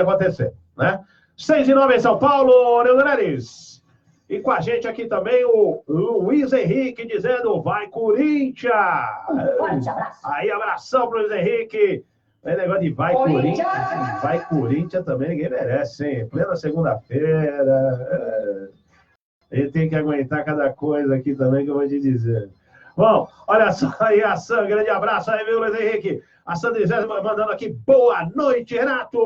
acontecer, né? 6:09 em São Paulo, Neudo Neres. E com a gente aqui também o Luiz Henrique dizendo, vai Corinthians! Forte abraço. Aí, abração pro Luiz Henrique. É negócio de vai Corinthians. Vai Corinthians também, ninguém merece, hein? Plena segunda-feira. Ele tem que aguentar cada coisa aqui também que eu vou te dizer. Bom, olha só aí a Sandra, grande abraço aí, viu, Luiz Henrique? A Sandra mandando aqui, boa noite, Renato!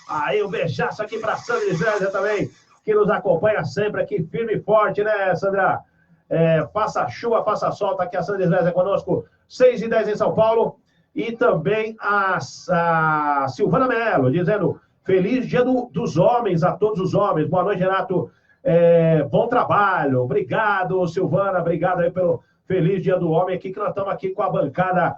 Aí, um beijaço aqui pra Sandra Zélia também, que nos acompanha sempre aqui, firme e forte, né, Sandra? Faça chuva, faça sol, tá aqui a Sandra Zélia conosco, 6:10 em São Paulo. E também a Silvana Mello, dizendo, feliz dia dos homens, a todos os homens. Boa noite, Renato. Bom trabalho. Obrigado, Silvana. Obrigado aí pelo feliz dia do homem aqui, que nós estamos aqui com a bancada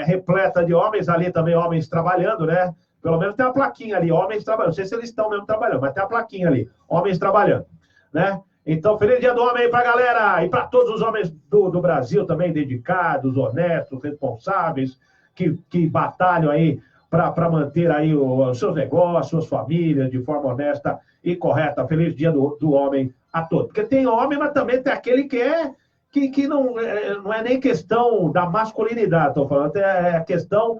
repleta de homens, ali também homens trabalhando, né? Pelo menos tem uma plaquinha ali, homens trabalhando. Não sei se eles estão mesmo trabalhando, mas tem uma plaquinha ali, homens trabalhando, né? Então, feliz dia do homem aí pra galera e para todos os homens do Brasil também, dedicados, honestos, responsáveis, que batalham aí para manter aí os seus negócios, suas famílias de forma honesta e correta. Feliz dia do homem a todos. Porque tem homem, mas também tem aquele que não é nem questão da masculinidade, estou falando, é questão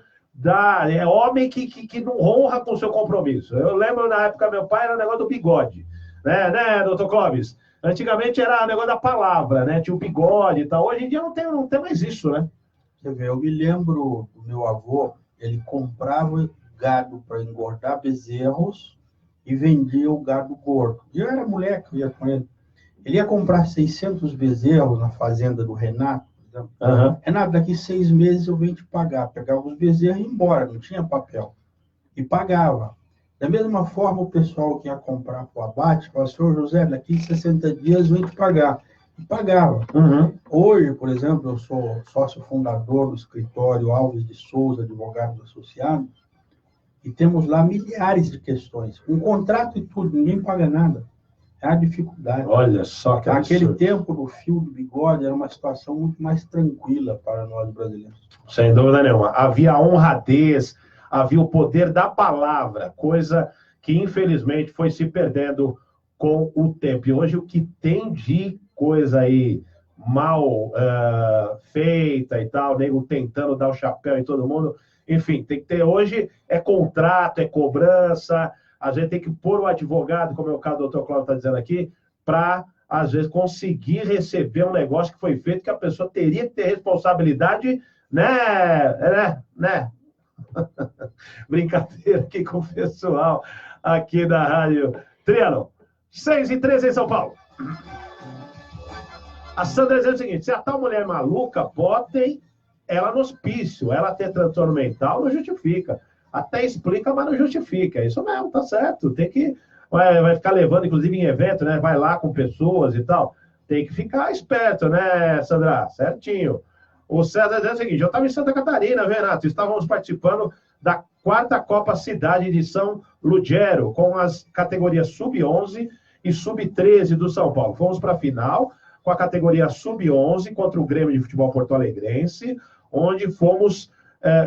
homem que não honra com o seu compromisso. Eu lembro na época, meu pai era o negócio do bigode, né, doutor Clóvis? Antigamente era o negócio da palavra, né? Tinha o bigode e tal. Hoje em dia não tem mais isso, né? Você vê, eu me lembro do meu avô, ele comprava gado para engordar bezerros e vendia o gado gordo. E eu era moleque, eu ia com ele. Ele ia comprar 600 bezerros na fazenda do Renato. Uhum. Renato, daqui 6 meses eu venho te pagar. Pegava os bezerros e ia embora, não tinha papel. E pagava. Da mesma forma, o pessoal que ia comprar para o abate, falava, senhor José, daqui 60 dias eu vou te pagar. E pagava. Uhum. Hoje, por exemplo, eu sou sócio fundador do escritório Alves de Souza, Advogados Associados, e temos lá milhares de questões. Um contrato e tudo, ninguém paga nada. É a dificuldade. Olha só que Naquele absurdo. tempo, no fio do bigode, era uma situação muito mais tranquila para nós brasileiros. Sem dúvida nenhuma. Havia honradez, havia o poder da palavra, coisa que, infelizmente, foi se perdendo com o tempo. E hoje, o que tem de coisa aí mal feita e tal, nego tentando dar o chapéu em todo mundo, enfim, tem que ter hoje, contrato, cobrança, às vezes tem que pôr o advogado, como é o caso do doutor Cláudio está dizendo aqui, para, às vezes, conseguir receber um negócio que foi feito, que a pessoa teria que ter responsabilidade, né? Brincadeira aqui com o pessoal aqui da Rádio Trianon. 6:13 em São Paulo. A Sandra dizendo o seguinte, se a tal mulher maluca, botem ela no hospício, ela ter transtorno mental não justifica. Até explica, mas não justifica. Isso mesmo, tá certo. Tem que... Vai ficar levando, inclusive, em evento, né? Vai lá com pessoas e tal. Tem que ficar esperto, né, Sandra? Certinho. O César dizendo o seguinte, eu estava em Santa Catarina, Renato, estávamos participando da 4ª Copa Cidade de São Lugero, com as categorias Sub-11 e Sub-13 do São Paulo. Fomos para a final com a categoria Sub-11 contra o Grêmio de Futebol Porto-Alegrense, onde fomos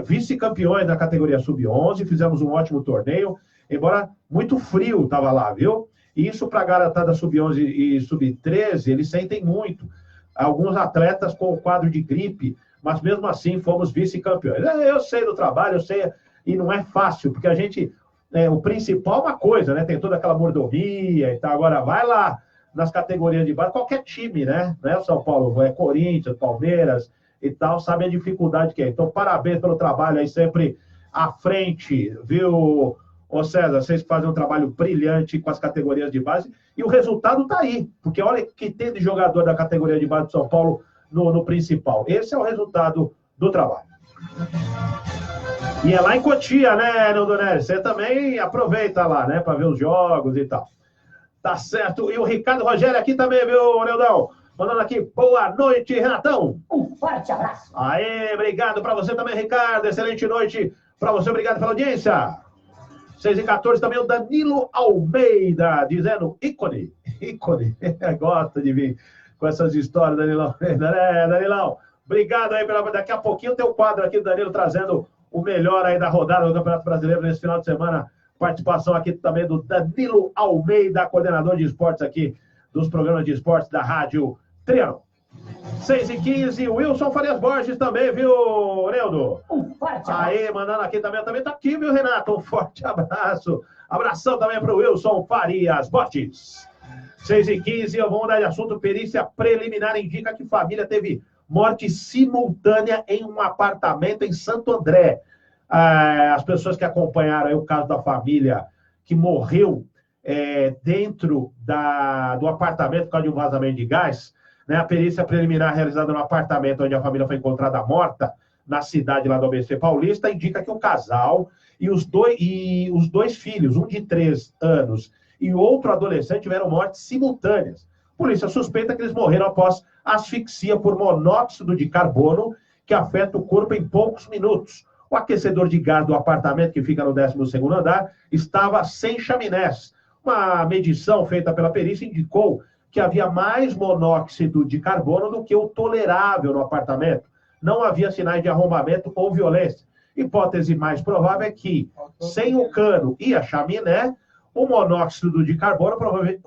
vice-campeões da categoria Sub-11, fizemos um ótimo torneio, embora muito frio estava lá, viu? E isso para a garotada Sub-11 e Sub-13, eles sentem muito. Alguns atletas com quadro de gripe, mas mesmo assim fomos vice-campeões. Eu sei do trabalho, eu sei, e não é fácil, porque a gente, o principal é uma coisa, né? Tem toda aquela mordomia e tal. Agora, vai lá nas categorias de base, qualquer time, né? São Paulo, Corinthians, Palmeiras e tal, sabe a dificuldade que é. Então, parabéns pelo trabalho aí, sempre à frente, viu, ô César? Vocês fazem um trabalho brilhante com as categorias de base e o resultado tá aí, porque olha que tem de jogador da categoria de base de São Paulo no principal. Esse é o resultado do trabalho. E é lá em Cotia, né, Neudonelli? Você também aproveita lá, né, para ver os jogos e tal. Tá certo. E o Ricardo Rogério aqui também, viu, Neudão? Mandando aqui, boa noite, Renatão. Um forte abraço. Aê, obrigado para você também, Ricardo. Excelente noite para você. Obrigado pela audiência. 6:14 também o Danilo Almeida, dizendo ícone. Gosta de vir com essas histórias, Danilo Almeida, né, Danilão? Obrigado aí. Daqui a pouquinho tem o quadro aqui do Danilo trazendo o melhor aí da rodada do Campeonato Brasileiro nesse final de semana. Participação aqui também do Danilo Almeida, coordenador de esportes aqui dos programas de esportes da Rádio Triângulo. 6h15, Wilson Farias Borges também, viu, Neudo? Um forte abraço. Aí, mandando aqui também tá aqui, viu, Renato? Um forte abraço. Abração também para o Wilson Farias Borges. 6h15, eu vou mudar de assunto. Perícia preliminar indica que família teve morte simultânea em um apartamento em Santo André. As pessoas que acompanharam aí o caso da família que morreu dentro do apartamento por causa de um vazamento de gás, né? A perícia preliminar realizada no apartamento onde a família foi encontrada morta, na cidade lá do ABC Paulista, indica que o casal e os dois filhos, um de 3 anos e outro adolescente, tiveram mortes simultâneas. A polícia suspeita que eles morreram após asfixia por monóxido de carbono, que afeta o corpo em poucos minutos. O aquecedor de gás do apartamento, que fica no 12º andar, estava sem chaminés. Uma medição feita pela perícia indicou que havia mais monóxido de carbono do que o tolerável no apartamento. Não havia sinais de arrombamento ou violência. Hipótese mais provável é que, sem o cano e a chaminé, o monóxido de carbono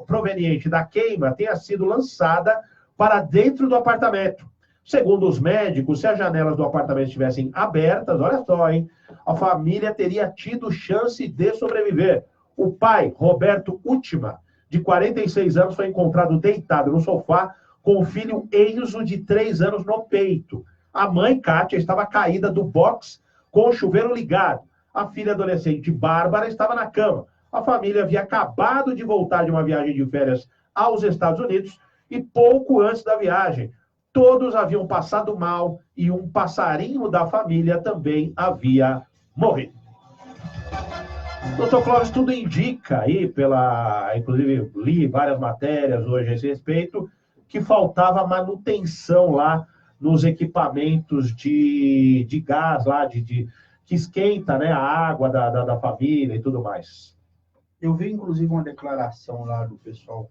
proveniente da queima tenha sido lançada para dentro do apartamento. Segundo os médicos, se as janelas do apartamento estivessem abertas, olha só, hein? A família teria tido chance de sobreviver. O pai, Roberto Última, de 46 anos, foi encontrado deitado no sofá com o filho Enzo, de 3 anos, no peito. A mãe, Kátia, estava caída do box com o chuveiro ligado. A filha adolescente, Bárbara, estava na cama. A família havia acabado de voltar de uma viagem de férias aos Estados Unidos e pouco antes da viagem, todos haviam passado mal e um passarinho da família também havia morrido. Doutor Clóvis, tudo indica aí, inclusive li várias matérias hoje a esse respeito, que faltava manutenção lá nos equipamentos de gás lá, que esquenta, né, a água da família e tudo mais. Eu vi, inclusive, uma declaração lá do pessoal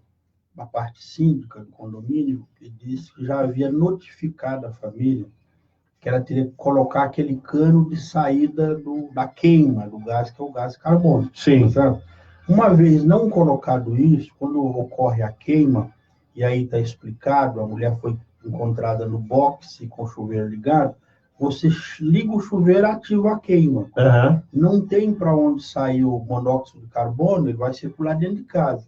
da parte síndica do condomínio, que disse que já havia notificado a família que ela teria que colocar aquele cano de saída da queima do gás, que é o gás carbônico. Sim. Sabe? Uma vez não colocado isso, quando ocorre a queima, e aí está explicado, a mulher foi encontrada no boxe com o chuveiro ligado, você liga o chuveiro e ativa a queima. Uhum. Não tem para onde sair o monóxido de carbono, ele vai circular dentro de casa.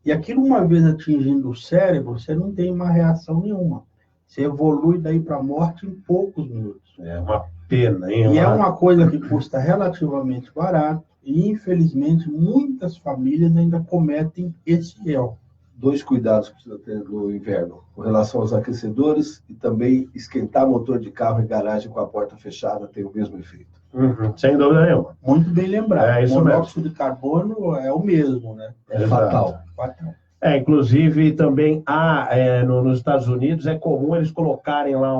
E aquilo, uma vez atingindo o cérebro, você não tem uma reação nenhuma. Você evolui daí para a morte em poucos minutos. É uma pena, hein? E é uma coisa que custa relativamente barato, e infelizmente muitas famílias ainda cometem esse erro. 2 cuidados que precisa ter no inverno, com relação aos aquecedores, e também esquentar motor de carro em garagem com a porta fechada tem o mesmo efeito. Uhum, sem dúvida nenhuma. Muito bem lembrado. É isso o monóxido de carbono é o mesmo, né? É fatal. Fatal. Inclusive também nos Estados Unidos é comum eles colocarem lá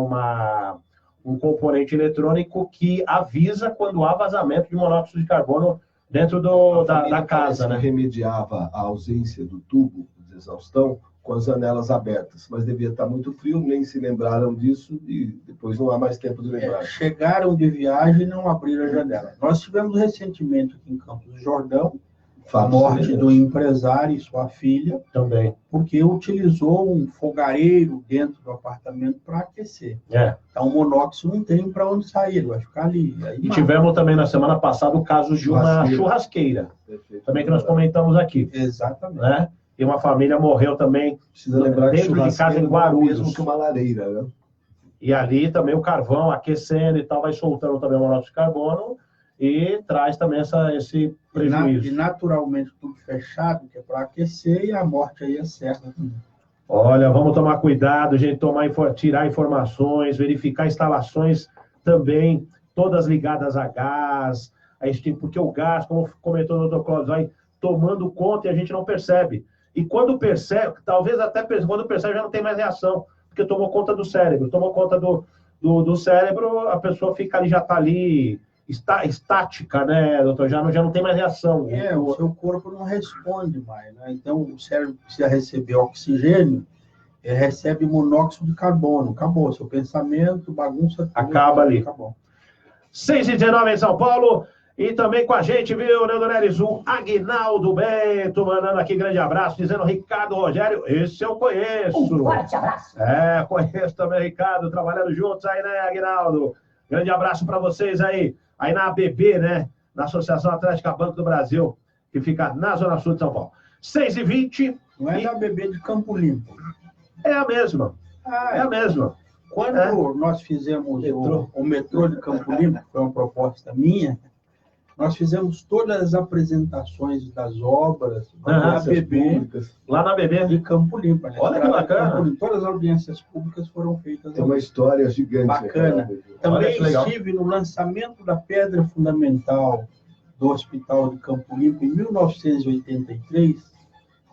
um componente eletrônico que avisa quando há vazamento de monóxido de carbono dentro da casa, né? Remediava a ausência do tubo de exaustão com as janelas abertas, mas devia estar muito frio, nem se lembraram disso e depois não há mais tempo de lembrar. Chegaram de viagem e não abriram a janela. Nós tivemos recentemente aqui em Campos do Jordão a morte do empresário e sua filha, também, porque utilizou um fogareiro dentro do apartamento para aquecer. Então o monóxido não tem para onde sair, ele vai ficar ali. E tivemos também na semana passada o caso de uma churrasqueira, também que nós comentamos aqui. Exatamente. Né? E uma família morreu também. Precisa lembrar dentro que de casa em Guarulhos. mesmo que uma lareira, né? E ali também o carvão aquecendo e tal, vai soltando também o monóxido de carbono e traz também esse prejuízo. E naturalmente tudo fechado, que é para aquecer, e a morte aí é certa também. Olha, vamos tomar cuidado, gente, tirar informações, verificar instalações também, todas ligadas a gás, porque o gás, como comentou o Dr. Clóvis, vai tomando conta e a gente não percebe. E quando percebe, talvez até quando percebe já não tem mais reação, porque tomou conta do cérebro. Tomou conta do cérebro, a pessoa fica ali, já está ali estática, né, doutor? Já não tem mais reação. O seu corpo não responde mais, né? Então, o cérebro precisa receber oxigênio, recebe monóxido de carbono. Acabou. Seu pensamento, bagunça tudo. Acaba ali. Acabou. 6h19 em São Paulo. E também com a gente, viu, Leandro Neres, o Aguinaldo Bento, mandando aqui grande abraço, dizendo Ricardo Rogério, esse eu conheço. Um forte abraço. Conheço também, Ricardo, trabalhando juntos aí, né, Aguinaldo? Grande abraço para vocês aí na ABB, né, na Associação Atlética Banco do Brasil, que fica na Zona Sul de São Paulo. 6h20. Não é da ABB de Campo Limpo. É a mesma. É a mesma. Quando nós fizemos o metrô de Campo Limpo, que foi uma proposta minha, nós fizemos todas as apresentações das obras da ABB, lá na ABB de Campo Limpo. Olha que bacana. Todas as audiências públicas foram feitas. Tem uma história gigante. Bacana. Também estive no lançamento da pedra fundamental do Hospital de Campo Limpo em 1983,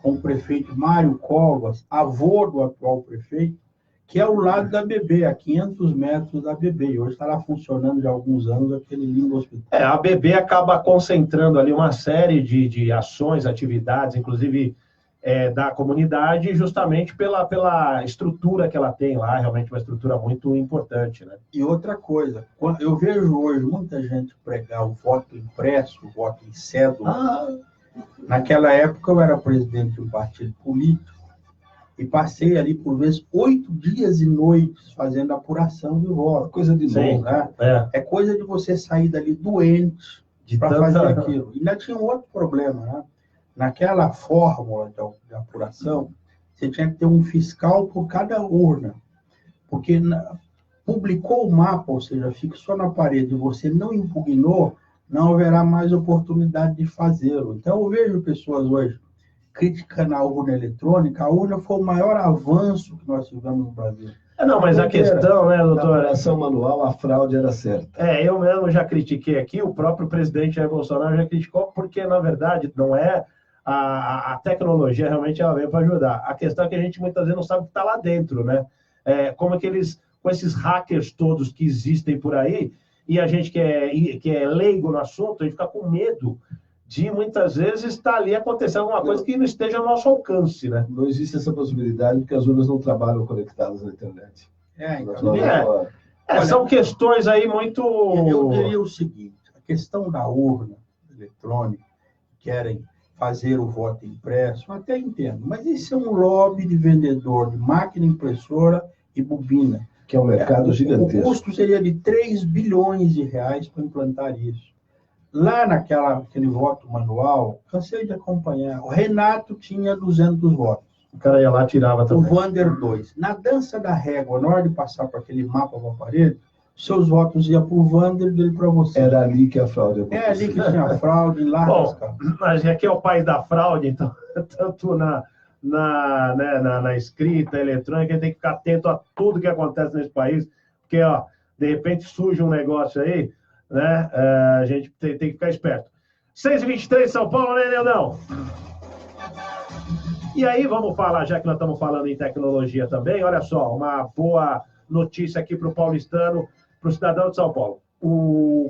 com o prefeito Mário Covas, avô do atual prefeito, que é ao lado da ABB, a 500 metros da ABB. E hoje está lá funcionando já há alguns anos aquele lindo hospital. A ABB acaba concentrando ali uma série de ações, atividades, inclusive da comunidade, justamente pela estrutura que ela tem lá, realmente uma estrutura muito importante, né? E outra coisa, eu vejo hoje muita gente pregar o voto impresso, o voto em cédula. Naquela época eu era presidente de um partido político, e passei ali, por vezes, 8 dias e noites fazendo apuração de voto. Coisa de novo, né? É coisa de você sair dali doente para fazer aquilo. E ainda tinha um outro problema, né? Naquela fórmula de apuração, você tinha que ter um fiscal por cada urna. Porque publicou o mapa, ou seja, fixou na parede, e você não impugnou, não haverá mais oportunidade de fazê-lo. Então, eu vejo pessoas hoje criticando a urna eletrônica. A urna foi o maior avanço que nós tivemos no Brasil. Não, mas a questão, né, doutor? Na apuração manual, a fraude era certa. Eu mesmo já critiquei aqui, o próprio presidente Jair Bolsonaro já criticou, porque, na verdade, não é a tecnologia, realmente, ela veio para ajudar. A questão é que a gente, muitas vezes, não sabe o que está lá dentro, né? Como é que eles, com esses hackers todos que existem por aí, e a gente que é leigo no assunto, a gente fica com medo de, muitas vezes, estar ali acontecendo alguma coisa que não esteja ao nosso alcance, né? Não existe essa possibilidade, porque as urnas não trabalham conectadas na internet. São questões aí muito... Eu diria o seguinte, a questão da urna eletrônica, querem fazer o voto impresso, eu até entendo, mas isso é um lobby de vendedor de máquina impressora e bobina. Que é um mercado gigantesco. O custo seria de 3 bilhões de reais para implantar isso. Lá naquele voto manual, cansei de acompanhar. O Renato tinha 200 votos. O cara ia lá e tirava também. O Vander 2. Na dança da régua, na hora de passar para aquele mapa para a parede, seus votos iam para o Vander e dele para você. Era ali que a fraude acontecia. É ali que tinha a fraude, lá. Bom, mas aqui é o país da fraude, então, tanto na escrita eletrônica, a gente tem que ficar atento a tudo que acontece nesse país, porque, de repente surge um negócio aí, né? A gente tem que ficar esperto. 6h23, São Paulo, né, Leandão? E aí, vamos falar, já que nós estamos falando em tecnologia também, olha só, uma boa notícia aqui para o paulistano, para o cidadão de São Paulo.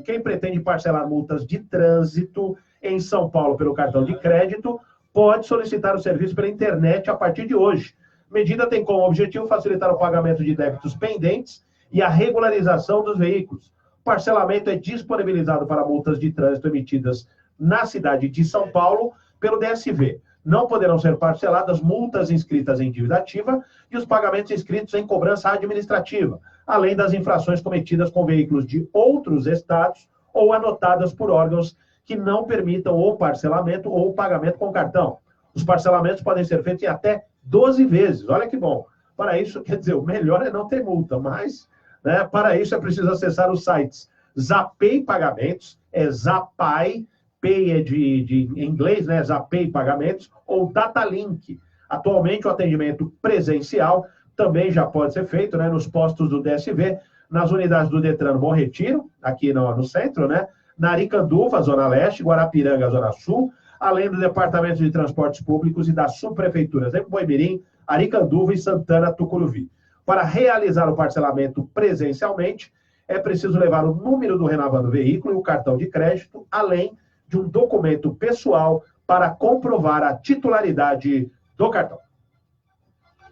Quem pretende parcelar multas de trânsito em São Paulo pelo cartão de crédito pode solicitar o serviço pela internet a partir de hoje. A medida tem como objetivo facilitar o pagamento de débitos pendentes e a regularização dos veículos. O parcelamento é disponibilizado para multas de trânsito emitidas na cidade de São Paulo pelo DSV. Não poderão ser parceladas multas inscritas em dívida ativa e os pagamentos inscritos em cobrança administrativa, além das infrações cometidas com veículos de outros estados ou anotadas por órgãos que não permitam o parcelamento ou o pagamento com cartão. Os parcelamentos podem ser feitos em até 12 vezes. Olha que bom. Para isso, quer dizer, o melhor é não ter multa, mas, né, para isso é preciso acessar os sites Zapay Pagamentos, Zapay, Pay é de inglês, né, Zapay Pagamentos, ou Datalink. Atualmente, o atendimento presencial também já pode ser feito, né, nos postos do DSV, nas unidades do Detran Bom Retiro, aqui no centro, né, na Aricanduva, Zona Leste, Guarapiranga, Zona Sul, além do Departamento de Transportes Públicos e das subprefeituras de Boimirim, Aricanduva e Santana, Tucuruvi. Para realizar o parcelamento presencialmente, é preciso levar o número do renovando veículo e o cartão de crédito, além de um documento pessoal para comprovar a titularidade do cartão.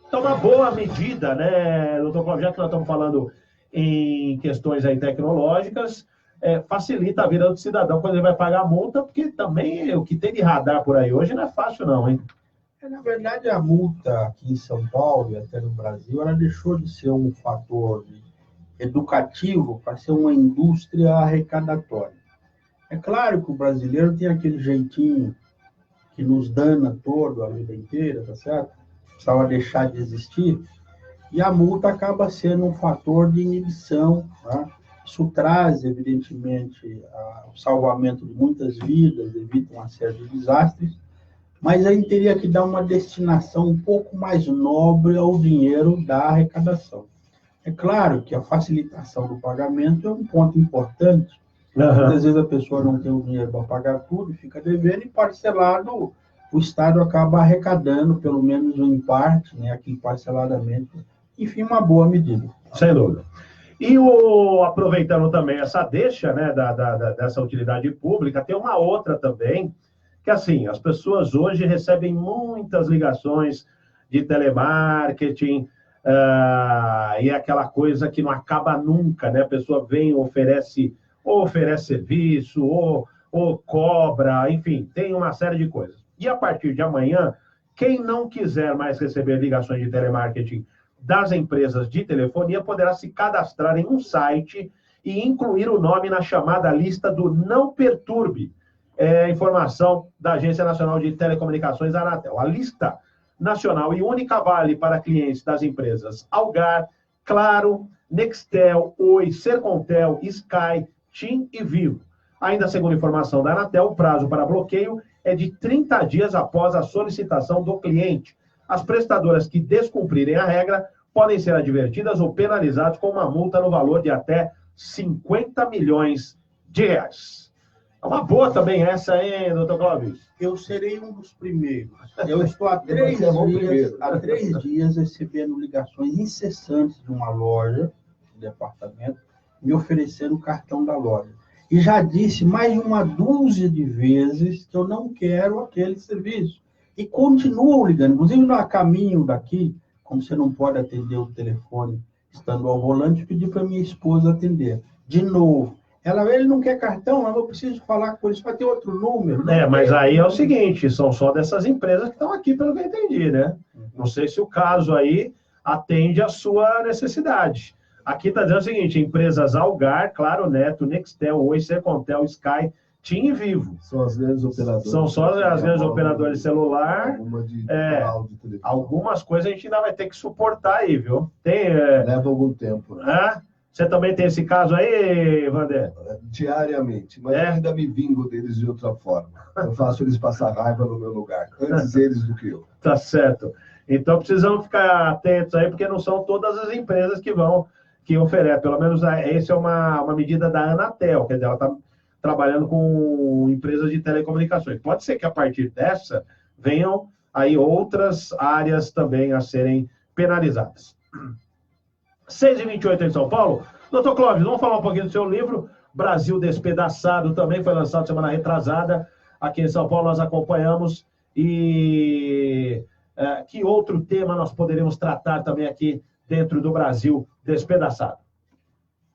Então, uma boa medida, né, doutor Cláudio, já que nós estamos falando em questões aí tecnológicas, facilita a vida do cidadão quando ele vai pagar a multa, porque também o que tem de radar por aí hoje não é fácil não, hein? Na verdade, a multa aqui em São Paulo e até no Brasil, ela deixou de ser um fator educativo para ser uma indústria arrecadatória. É claro que o brasileiro tem aquele jeitinho que nos dana todo a vida inteira, tá certo? Precisava deixar de existir. E a multa acaba sendo um fator de inibição, tá? Isso traz, evidentemente, o salvamento de muitas vidas, evita uma série de desastres, mas aí teria que dar uma destinação um pouco mais nobre ao dinheiro da arrecadação. É claro que a facilitação do pagamento é um ponto importante. Muitas vezes a pessoa não tem o dinheiro para pagar tudo, fica devendo e parcelado, o Estado acaba arrecadando, pelo menos em parte, né, aqui parceladamente. Enfim, uma boa medida. Sem dúvida. E aproveitando também essa deixa, né, dessa utilidade pública, tem uma outra também, que assim, as pessoas hoje recebem muitas ligações de telemarketing, e é aquela coisa que não acaba nunca, né? A pessoa vem, oferece serviço, ou cobra, enfim, tem uma série de coisas. E a partir de amanhã, quem não quiser mais receber ligações de telemarketing das empresas de telefonia poderá se cadastrar em um site e incluir o nome na chamada lista do Não Perturbe, informação da Agência Nacional de Telecomunicações, Anatel. A lista nacional e única vale para clientes das empresas Algar, Claro, Nextel, Oi, Sercontel, Sky, TIM e Vivo. Ainda segundo informação da Anatel, o prazo para bloqueio é de 30 dias após a solicitação do cliente. As prestadoras que descumprirem a regra podem ser advertidas ou penalizadas com uma multa no valor de até 50 milhões de reais. É uma boa também essa, hein, doutor Clóvis? Eu serei um dos primeiros. Eu estou há 3 dias recebendo ligações incessantes de uma loja, de departamento, me oferecendo o cartão da loja. E já disse mais de uma dúzia de vezes que eu não quero aquele serviço. E continuam ligando. Inclusive, no caminho daqui, como você não pode atender o telefone estando ao volante, pedi para minha esposa atender. De novo. Ele não quer cartão, mas eu preciso falar com ele, vai ter outro número. Mas aí é o seguinte, são só dessas empresas que estão aqui, pelo que eu entendi, né? Não sei se o caso aí atende a sua necessidade. Aqui está dizendo o seguinte, empresas Algar, Claro, Neto, Nextel, Oi, Sercontel, Sky, TIM e Vivo. São as grandes operadoras. São só as grandes operadoras de celular. Televisão. Algumas coisas a gente ainda vai ter que suportar aí, viu? Leva algum tempo. Né? Você também tem esse caso aí, Vander? Diariamente, mas eu ainda me vingo deles de outra forma. Eu faço eles passar raiva no meu lugar, antes eles do que eu. Tá certo. Então precisamos ficar atentos aí, porque não são todas as empresas que oferecem. Pelo menos essa é uma medida da Anatel, quer dizer, ela está trabalhando com empresas de telecomunicações. Pode ser que a partir dessa venham aí outras áreas também a serem penalizadas. 6h28 em São Paulo. Doutor Clóvis, vamos falar um pouquinho do seu livro, Brasil Despedaçado, também foi lançado semana retrasada. Aqui em São Paulo nós acompanhamos. E que outro tema nós poderíamos tratar também aqui dentro do Brasil Despedaçado?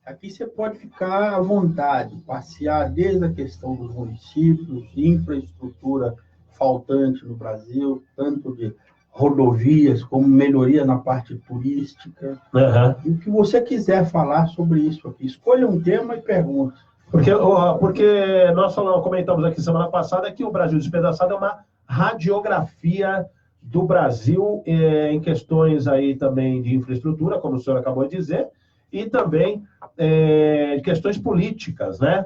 Aqui você pode ficar à vontade, passear desde a questão dos municípios, infraestrutura faltante no Brasil, tanto de rodovias, como melhoria na parte turística. E o que você quiser falar sobre isso aqui. Escolha um tema e pergunte. Porque nós comentamos aqui semana passada que o Brasil Despedaçado é uma radiografia do Brasil em questões aí também de infraestrutura, como o senhor acabou de dizer, e também questões políticas, né?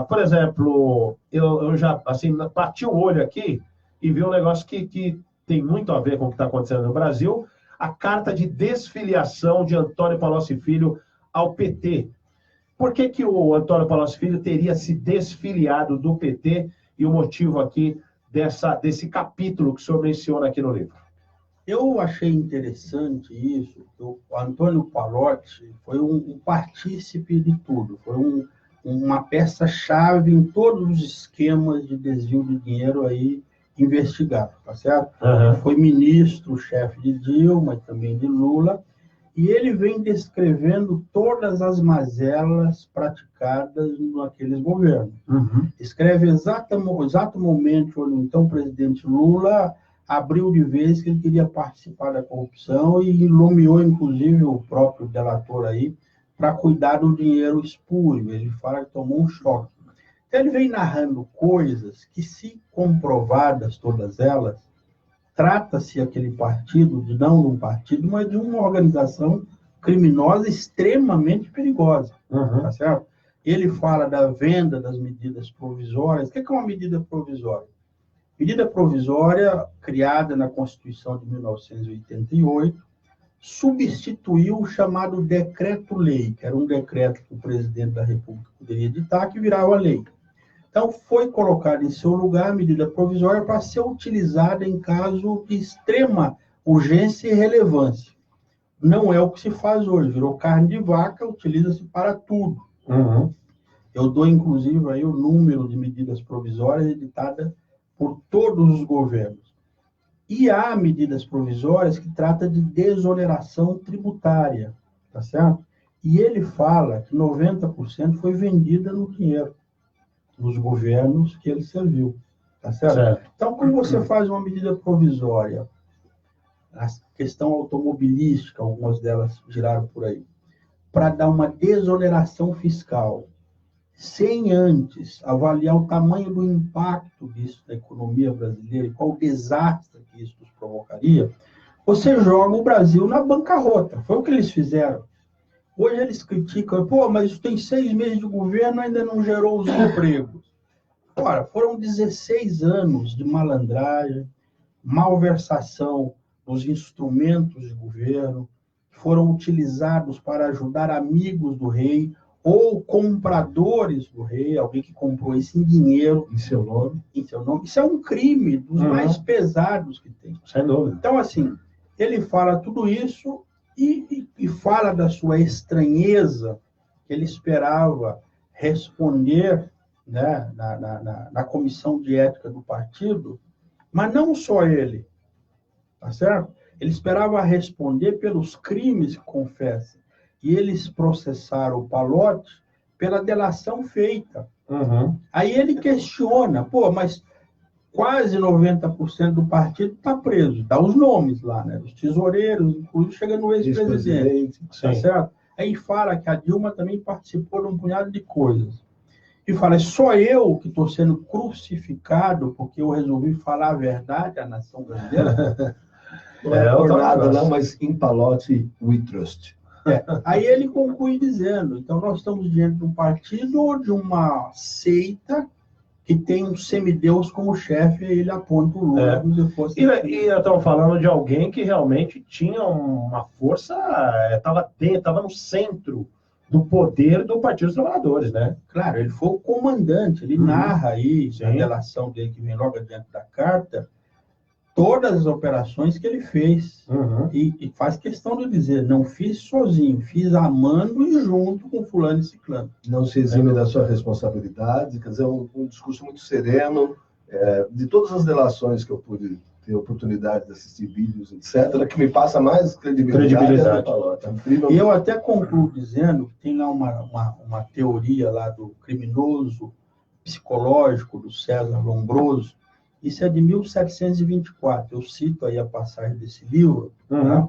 Por exemplo, eu já assim, bati o olho aqui e vi um negócio que tem muito a ver com o que está acontecendo no Brasil, a carta de desfiliação de Antônio Palocci Filho ao PT. Por que o Antônio Palocci Filho teria se desfiliado do PT e o motivo aqui desse capítulo que o senhor menciona aqui no livro? Eu achei interessante isso. O Antônio Palocci foi um partícipe de tudo, foi uma peça-chave em todos os esquemas de desvio de dinheiro aí investigado, tá certo? Ele foi ministro, chefe de Dilma e também de Lula, E ele vem descrevendo todas as mazelas praticadas naqueles governos. Escreve exato momento onde o então presidente Lula abriu de vez que ele queria participar da corrupção e nomeou, inclusive, o próprio delator aí para cuidar do dinheiro espúrio. Ele fala que tomou um choque. Então, ele vem narrando coisas que, se comprovadas todas elas, trata-se aquele partido de não de um partido, mas de uma organização criminosa extremamente perigosa. Tá certo? Ele fala da venda das medidas provisórias. O que é uma medida provisória? Medida provisória, criada na Constituição de 1988, substituiu o chamado decreto-lei, que era um decreto que o presidente da República poderia editar, que virava lei. Então, foi colocada em seu lugar a medida provisória para ser utilizada em caso de extrema urgência e relevância. Não é o que se faz hoje. Virou carne de vaca, utiliza-se para tudo. Eu dou, inclusive, aí o número de medidas provisórias editadas por todos os governos. E há medidas provisórias que tratam de desoneração tributária, tá certo? E ele fala que 90% foi vendida no dinheiro, nos governos que ele serviu, tá certo? Então, quando você faz uma medida provisória, a questão automobilística, algumas delas giraram por aí, para dar uma desoneração fiscal, sem antes avaliar o tamanho do impacto disso na economia brasileira e qual desastre que isso nos provocaria, você joga o Brasil na bancarrota. Foi o que eles fizeram. Hoje eles criticam, mas isso tem 6 meses de governo, ainda não gerou os empregos. Ora, foram 16 anos de malandragem, malversação dos instrumentos de governo, que foram utilizados para ajudar amigos do rei, ou compradores do rei, alguém que comprou isso em dinheiro. Em seu nome. Isso é um crime dos mais pesados que tem. Sem dúvida. Então, assim, ele fala tudo isso e fala da sua estranheza, que ele esperava responder, né, na comissão de ética do partido, mas não só ele, tá certo? Ele esperava responder pelos crimes que confessa. E eles processaram o Pallotti pela delação feita. Aí ele questiona, mas quase 90% do partido está preso. Dá os nomes lá, né? Dos tesoureiros, inclusive chega no ex-presidente, tá certo? Aí fala que a Dilma também participou de um punhado de coisas. E fala, é só eu que estou sendo crucificado porque eu resolvi falar a verdade à nação brasileira? Não é por nada, não, mas in Pallotti we trust. Aí ele conclui dizendo, então nós estamos diante de um partido ou de uma seita que tem um semideus como chefe, e ele aponta o Lula como se fosse... E eu estava falando de alguém que realmente tinha uma força, estava no centro do poder do Partido dos Trabalhadores, né? Claro, ele foi o comandante, ele narra aí, na delação dele, que vem logo adiante da carta, todas as operações que ele fez. E faz questão de dizer, não fiz sozinho, fiz amando e junto com fulano e ciclano. Não se exime da sua responsabilidade, quer dizer, um discurso muito sereno. De todas as delações que eu pude ter oportunidade de assistir vídeos, etc., que me passa mais credibilidade. E eu até concluo dizendo que tem lá uma teoria lá do criminoso psicológico do César Lombroso. Isso é de 1724. Eu cito aí a passagem desse livro, né,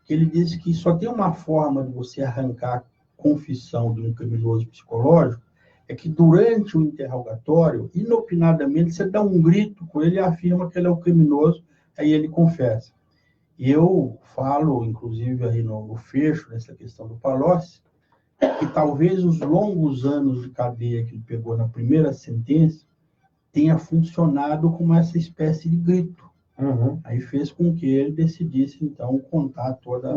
que ele diz que só tem uma forma de você arrancar a confissão de um criminoso psicológico, é que durante o interrogatório, inopinadamente, você dá um grito com ele e afirma que ele é o criminoso, aí ele confessa. E eu falo, inclusive, aí no fecho, nessa questão do Palocci, que talvez os longos anos de cadeia que ele pegou na primeira sentença tenha funcionado como essa espécie de grito. Aí fez com que ele decidisse, então, contar toda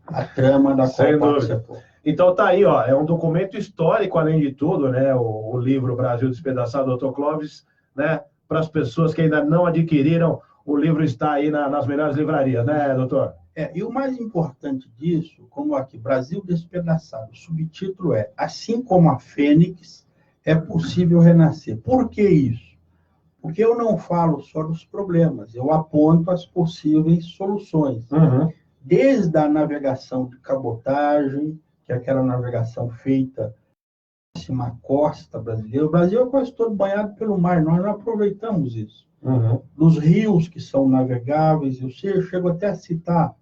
a trama da qual participou. Então tá aí, ó, é um documento histórico, além de tudo, né? O livro Brasil Despedaçado, Dr. Clóvis, né? Para as pessoas que ainda não adquiriram, o livro está aí nas melhores livrarias, né, doutor? E o mais importante disso, como aqui, Brasil Despedaçado, o subtítulo é Assim como a Fênix, é possível renascer. Por que isso? Porque eu não falo só dos problemas, eu aponto as possíveis soluções. desde a navegação de cabotagem, que é aquela navegação feita na costa brasileira. O Brasil é quase todo banhado pelo mar, nós não aproveitamos isso. Dos rios que são navegáveis, eu chego até a citar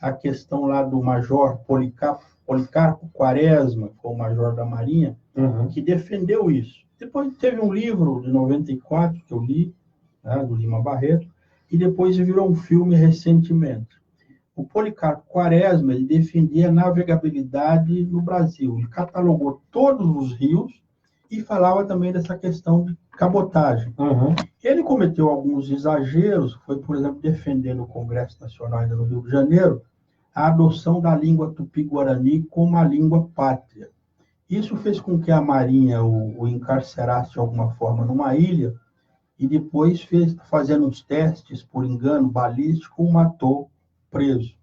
a questão lá do major Policarpo Quaresma, que foi o major da Marinha, que defendeu isso. Depois teve um livro de 94 que eu li, né, do Lima Barreto, e depois virou um filme recentemente. O Policarpo Quaresma, ele defendia a navegabilidade no Brasil. Ele catalogou todos os rios e falava também dessa questão de cabotagem. Ele cometeu alguns exageros, foi, por exemplo, defender no Congresso Nacional, ainda no Rio de Janeiro, a adoção da língua tupi-guarani como a língua pátria. Isso fez com que a Marinha o encarcerasse de alguma forma numa ilha e depois, fazendo uns testes, por engano balístico, o matou preso.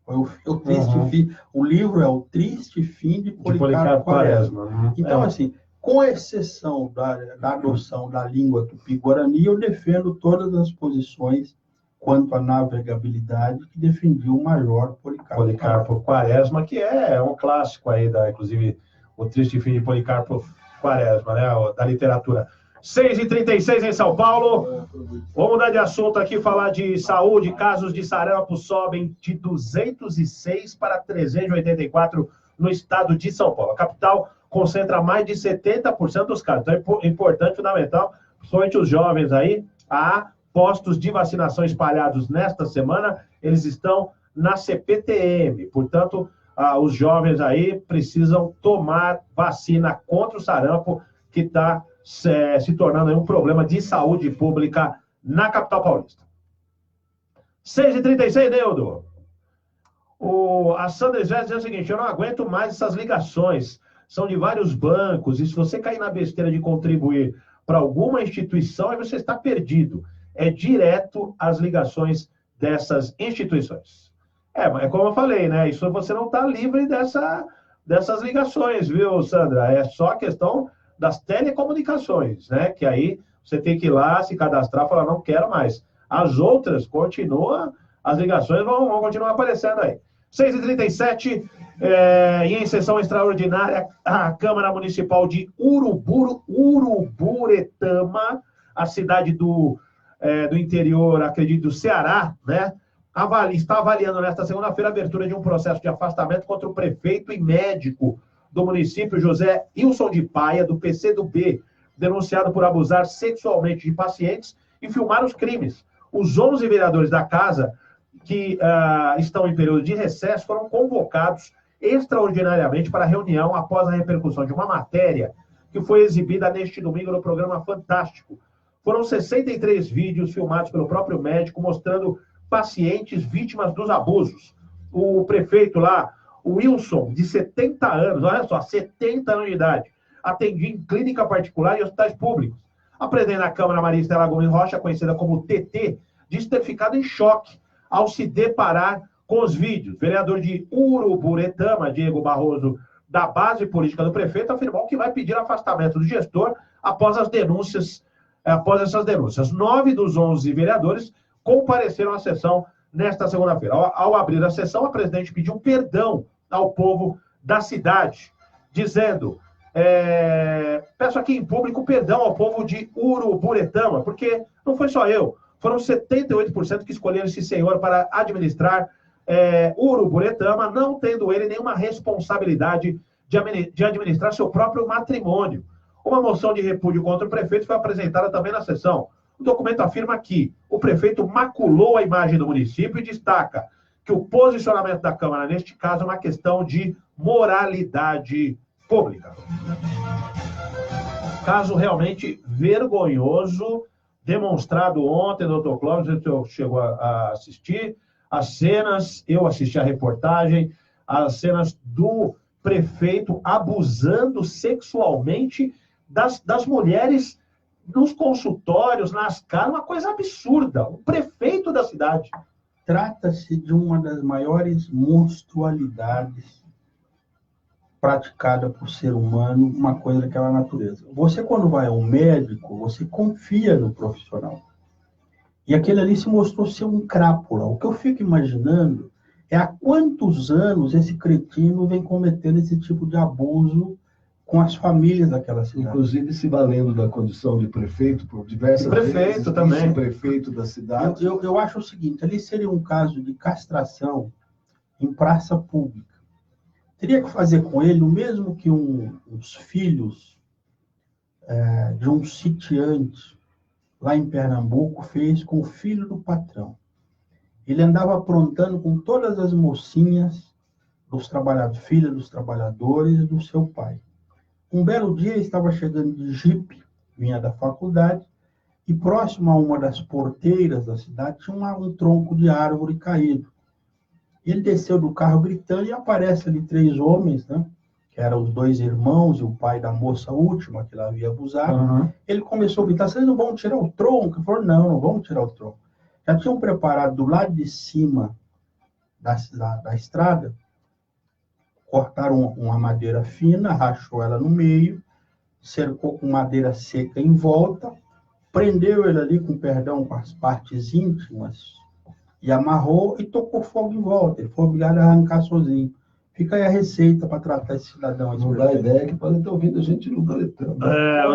Foi o triste fim. O livro é O Triste Fim de Policarpo Quaresma. Então, assim, com exceção da adoção da língua tupi-guarani, eu defendo todas as posições quanto à navegabilidade que defendia o major Policarpo Quaresma, que é um clássico aí, inclusive, O Triste Fim de Policarpo Quaresma, né, da literatura. 6h36 em São Paulo. Vamos mudar de assunto aqui, falar de saúde. Casos de sarampo sobem de 206 para 384 no estado de São Paulo. A capital concentra mais de 70% dos casos. Então é importante, fundamental, principalmente os jovens aí, há postos de vacinação espalhados nesta semana, eles estão na CPTM. Portanto, os jovens aí precisam tomar vacina contra o sarampo, que está se tornando um problema de saúde pública na capital paulista. 6h36, Neudo. A Sandra Svez diz o seguinte: eu não aguento mais essas ligações, são de vários bancos, e se você cair na besteira de contribuir para alguma instituição, aí você está perdido. É direto as ligações dessas instituições. É como eu falei, né? Isso você não está livre dessas ligações, viu, Sandra? É só a questão das telecomunicações, né? Que aí você tem que ir lá, se cadastrar e falar, não quero mais. As outras continuam, as ligações vão continuar aparecendo aí. 6h37, e em sessão extraordinária, a Câmara Municipal de Uruburetama, a cidade do interior, acredito, do Ceará, né? Está avaliando nesta segunda-feira a abertura de um processo de afastamento contra o prefeito e médico do município, José Ilson de Paia, do PCdoB, denunciado por abusar sexualmente de pacientes e filmar os crimes. Os 11 vereadores da casa, que estão em período de recesso, foram convocados extraordinariamente para a reunião após a repercussão de uma matéria que foi exibida neste domingo no programa Fantástico. Foram 63 vídeos filmados pelo próprio médico mostrando pacientes vítimas dos abusos. O prefeito lá, o Wilson, de 70 anos, olha só, 70 anos de idade, atendia em clínica particular e hospitais públicos. A presidente da Câmara, Maria Estela Gomes Rocha, conhecida como TT, disse ter ficado em choque ao se deparar com os vídeos. O vereador de Uruburetama, Diego Barroso, da base política do prefeito, afirmou que vai pedir afastamento do gestor após essas denúncias. 9 dos 11 vereadores compareceram à sessão nesta segunda-feira. Ao abrir a sessão, a presidente pediu perdão ao povo da cidade, dizendo, peço aqui em público perdão ao povo de Uruburetama, porque não foi só eu, foram 78% que escolheram esse senhor para administrar Uruburetama, não tendo ele nenhuma responsabilidade de administrar seu próprio matrimônio. Uma moção de repúdio contra o prefeito foi apresentada também na sessão. O documento afirma que o prefeito maculou a imagem do município e destaca que o posicionamento da Câmara, neste caso, é uma questão de moralidade pública. Caso realmente vergonhoso, demonstrado ontem, doutor Clóvis, o senhor chegou a assistir as cenas, eu assisti a reportagem, as cenas do prefeito abusando sexualmente das mulheres nos consultórios, nas casas, uma coisa absurda. O prefeito da cidade. Trata-se de uma das maiores monstrualidades praticada por ser humano, uma coisa daquela natureza. Você, quando vai ao médico, você confia no profissional. E aquele ali se mostrou ser um crápula. O que eu fico imaginando É há quantos anos esse cretino vem cometendo esse tipo de abuso com as famílias daquela cidade? Inclusive se valendo da condição de prefeito por diversas vezes, também. prefeito da cidade. Eu acho o seguinte, ali seria um caso de castração em praça pública. Teria que fazer com ele o mesmo que os filhos de um sitiante lá em Pernambuco fez com o filho do patrão. Ele andava aprontando com todas as mocinhas dos trabalhadores, filhas dos trabalhadores do seu pai. Um belo dia ele estava chegando de jipe, vinha da faculdade, e próximo a uma das porteiras da cidade tinha um tronco de árvore caído. Ele desceu do carro gritando e aparece ali 3 homens, né? Que eram os 2 irmãos e o pai da moça última que ela havia abusado. Uhum. Ele começou a gritar, vocês não vão tirar o tronco? Ele falou, não vamos tirar o tronco. Já tinham preparado do lado de cima da estrada, cortaram uma madeira fina, rachou ela no meio, cercou com madeira seca em volta, prendeu ele ali, com perdão, com as partes íntimas, e amarrou e tocou fogo em volta. Ele foi obrigado a arrancar sozinho. Fica aí a receita para tratar esse cidadão. Não dá ideia que podem estar ouvindo a gente no boletão.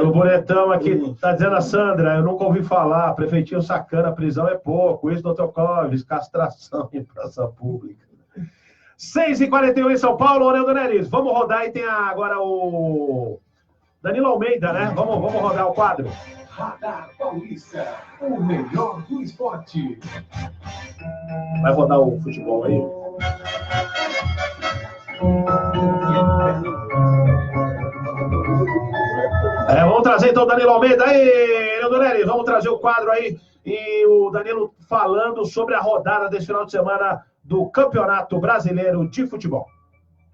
O boletão aqui está dizendo a Sandra, eu nunca ouvi falar, prefeitinho sacana, prisão é pouco, isso, doutor Clóvis, castração em praça pública. 6h41 em São Paulo, Orlando Neres, vamos rodar e tem agora o Danilo Almeida, né? Vamos rodar o quadro. Radar Paulista, o melhor do esporte. Vai rodar o futebol aí. Vamos trazer então o Danilo Almeida aí, Leandro Nery, vamos trazer o quadro aí e o Danilo falando sobre a rodada desse final de semana do Campeonato Brasileiro de Futebol.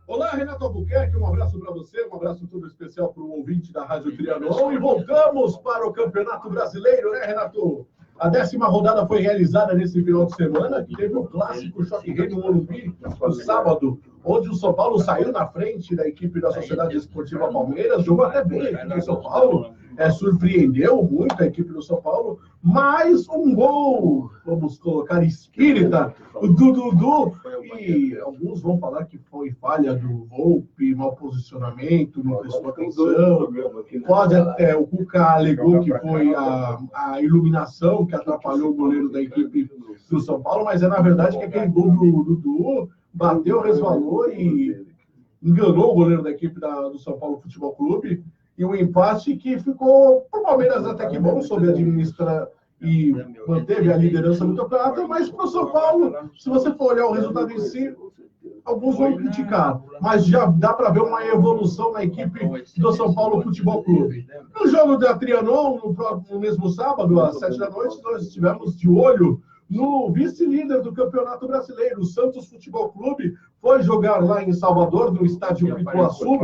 Olá, Renato Albuquerque, um abraço para você, um abraço todo especial para o ouvinte da Rádio Trianon e voltamos para o Campeonato Brasileiro, né, Renato? A 10ª rodada foi realizada nesse final de semana, que teve o clássico Choque Rei no Morumbi, no sábado, onde o São Paulo saiu na frente da equipe da Sociedade Esportiva Palmeiras, jogou até bem aqui em São Paulo, surpreendeu muito a equipe do São Paulo, mas um gol, vamos colocar espírita, do Dudu, e alguns vão falar que foi falha do Volpi, mau posicionamento, não prestou atenção, pode até, o Cuca alegou que foi a iluminação que atrapalhou o goleiro da equipe do São Paulo, mas na verdade que aquele gol do Dudu bateu, resvalou e enganou o goleiro da equipe do São Paulo Futebol Clube, e um empate que ficou para o Palmeiras até que bom, soube administrar e manteve a liderança do campeonato, mas para o São Paulo, se você for olhar o resultado em si, alguns vão criticar, mas já dá para ver uma evolução na equipe do São Paulo Futebol Clube. No jogo da Trianon, no mesmo sábado, às 7 da noite, nós estivemos de olho no vice-líder do Campeonato Brasileiro, o Santos Futebol Clube, foi jogar lá em Salvador, no estádio Pituaçu,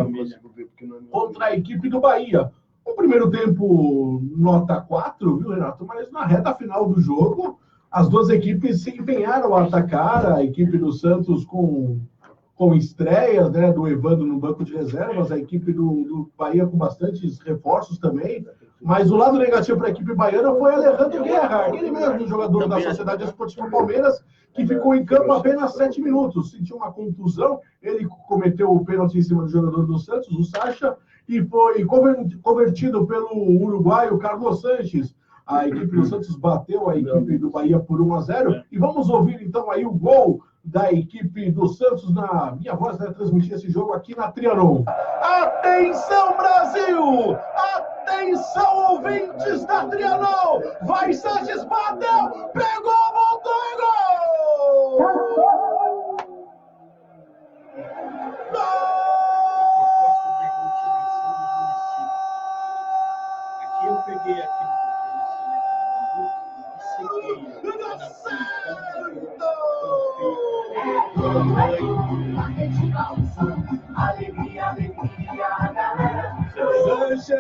contra a equipe do Bahia. O primeiro tempo, nota 4, viu, Renato? Mas na reta final do jogo, as duas equipes se empenharam a atacar, a equipe do Santos com estreias, né, do Evandro no banco de reservas, a equipe do Bahia com bastantes reforços também, mas o lado negativo para a equipe baiana foi Alejandro Guerra, aquele mesmo jogador da Sociedade Esportiva Palmeiras, que ficou em campo apenas 7 minutos, sentiu uma contusão, ele cometeu o pênalti em cima do jogador do Santos, o Sacha, e foi convertido pelo uruguaio Carlos Sanches. A equipe do Santos bateu a equipe do Bahia por 1-0, e vamos ouvir então aí o gol da equipe do Santos. Na minha voz vai transmitir esse jogo aqui na Trianon. Atenção, Brasil! Atenção, ouvintes da Trianon! Vai, Sanches, bateu, pegou, voltou e gol! Gol! Aqui eu peguei aqui. Alegria, alegria, galera. Sanches!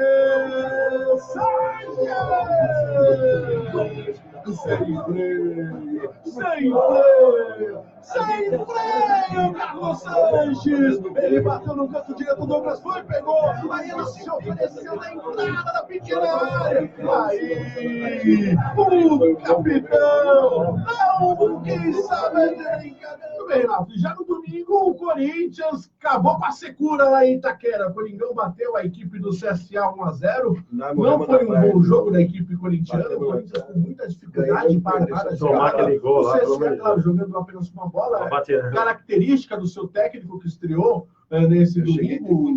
Sem freio! Sem freio! Sem freio, Carlos Sanches! Ele bateu no canto direito, o Douglas foi, pegou! Aí ela se ofereceu na entrada da pequena área! Aí, o capitão! Não, quem sabe é brincadeira! Bem, Renato, já no domingo o Corinthians acabou com a secura lá em Itaquera. O Coringão bateu a equipe do CSA 1-0. Não foi um bom jogo da equipe corintiana. O Corinthians com muita dificuldade para tomar aquele gol lá. O CSA, claro, jogando apenas uma bola. Característica do seu técnico que estreou nesse domingo.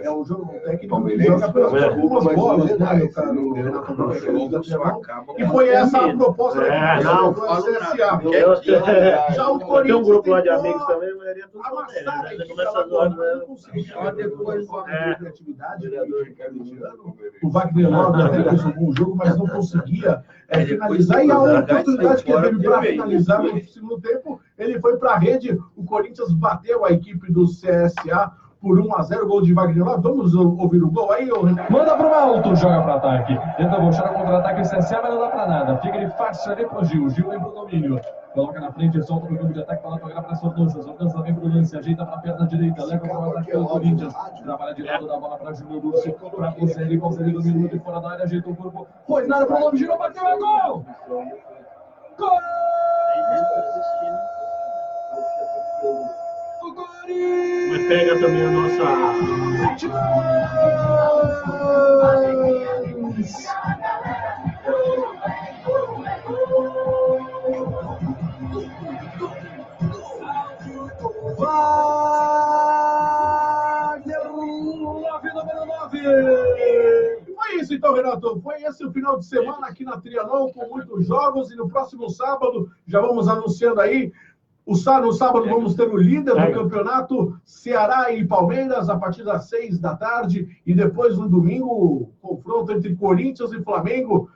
É um jogo técnico que joga apenas algumas bolas, né, meu caro Renato? E foi essa a proposta do CSA. Já o Corinthians tem um grupo lá de amigos também, mas ele é tudo o Wagner Love até fez um bom jogo, mas não conseguia finalizar. E a oportunidade que ele teve para finalizar no segundo tempo, ele foi para a rede. O Corinthians bateu a equipe do CSA por 1-0, gol de Wagner Love. Vamos ouvir o gol aí, Renato? Manda pro alto, joga para ataque. Tenta puxar o contra-ataque, o CSA, mas não dá para nada. Fica de faixa ali pro Gil. Gil vem pro domínio. Coloca na frente, solta no campo de ataque para tocar para Sornosa. Sornosa vem pro lance, ajeita para a perna direita, leva para o ataque do Corinthians. Trabalha de lado da bola para Júnior Lúcio. Para conseguir domínio de fora da área, ajeitou o corpo. Foi nada pro Love, girou, bateu, é gol! Gol! Mas pega também a nossa. Foi isso então, Renato. Foi esse o final de semana aqui na Trianon, com muitos jogos. E no próximo sábado, já vamos anunciando aí. No sábado vamos ter o líder do campeonato, Ceará e Palmeiras, a partir das 6 da tarde. E depois, no domingo, confronto entre Corinthians e Flamengo.